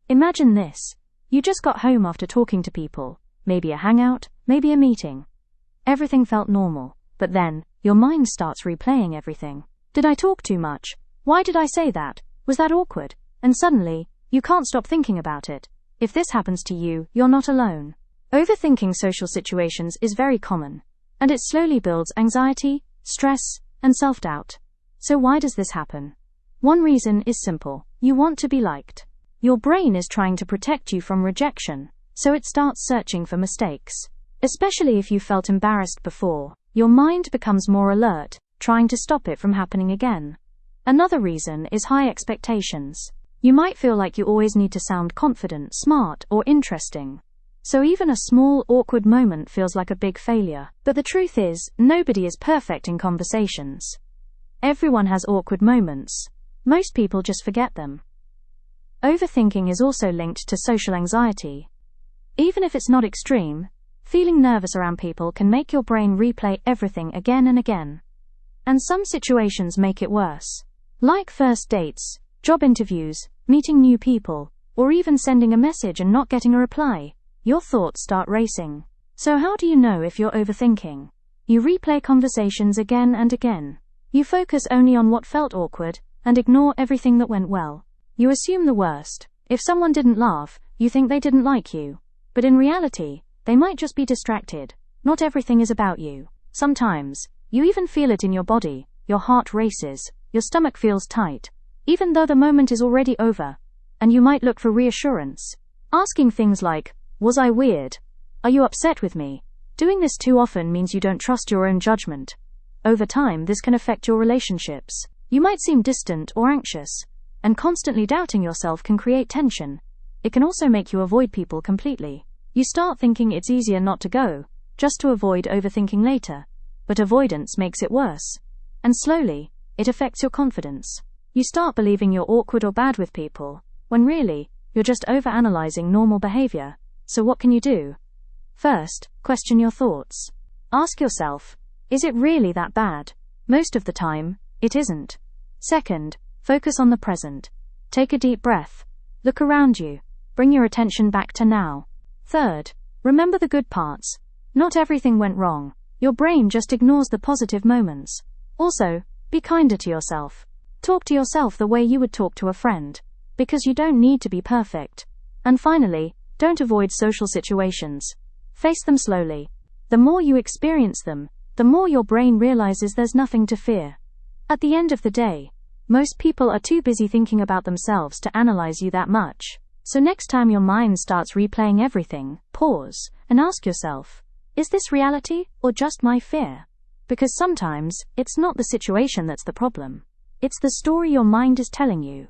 Imagine this. You just got home after talking to people, maybe a hangout, maybe a meeting. Everything felt normal, but then, your mind starts replaying everything. Did I talk too much? Why did I say that? Was that awkward? And suddenly, you can't stop thinking about it. If this happens to you, you're not alone. Overthinking social situations is very common, and it slowly builds anxiety, stress, and self-doubt. So why does this happen? One reason is simple. You want to be liked. Your brain is trying to protect you from rejection, so it starts searching for mistakes. Especially if you felt embarrassed before, your mind becomes more alert, trying to stop it from happening again. Another reason is high expectations. You might feel like you always need to sound confident, smart, or interesting. So even a small, awkward moment feels like a big failure. But the truth is, nobody is perfect in conversations. Everyone has awkward moments. Most people just forget them. Overthinking is also linked to social anxiety. Even if it's not extreme, feeling nervous around people can make your brain replay everything again and again. And some situations make it worse. Like first dates, job interviews, meeting new people, or even sending a message and not getting a reply. Your thoughts start racing. So how do you know if you're overthinking? You replay conversations again and again. You focus only on what felt awkward, and ignore everything that went well. You assume the worst. If someone didn't laugh, you think they didn't like you. But in reality, they might just be distracted. Not everything is about you. Sometimes, you even feel it in your body. Your heart races, your stomach feels tight, even though the moment is already over. And you might look for reassurance. Asking things like, was I weird? Are you upset with me? Doing this too often means you don't trust your own judgment. Over time, this can affect your relationships. You might seem distant or anxious, and constantly doubting yourself can create tension. It can also make you avoid people completely. You start thinking it's easier not to go, just to avoid overthinking later. But avoidance makes it worse. And slowly, it affects your confidence. You start believing you're awkward or bad with people, when really, you're just overanalyzing normal behavior. So what can you do? First, question your thoughts. Ask yourself, is it really that bad? Most of the time, it isn't. Second, focus on the present. Take a deep breath. Look around you. Bring your attention back to now. Third, remember the good parts. Not everything went wrong. Your brain just ignores the positive moments. Also, be kinder to yourself. Talk to yourself the way you would talk to a friend. Because you don't need to be perfect. And finally, don't avoid social situations. Face them slowly. The more you experience them, the more your brain realizes there's nothing to fear. At the end of the day, most people are too busy thinking about themselves to analyze you that much. So next time your mind starts replaying everything, pause and ask yourself, is this reality or just my fear? Because sometimes, it's not the situation that's the problem. It's the story your mind is telling you.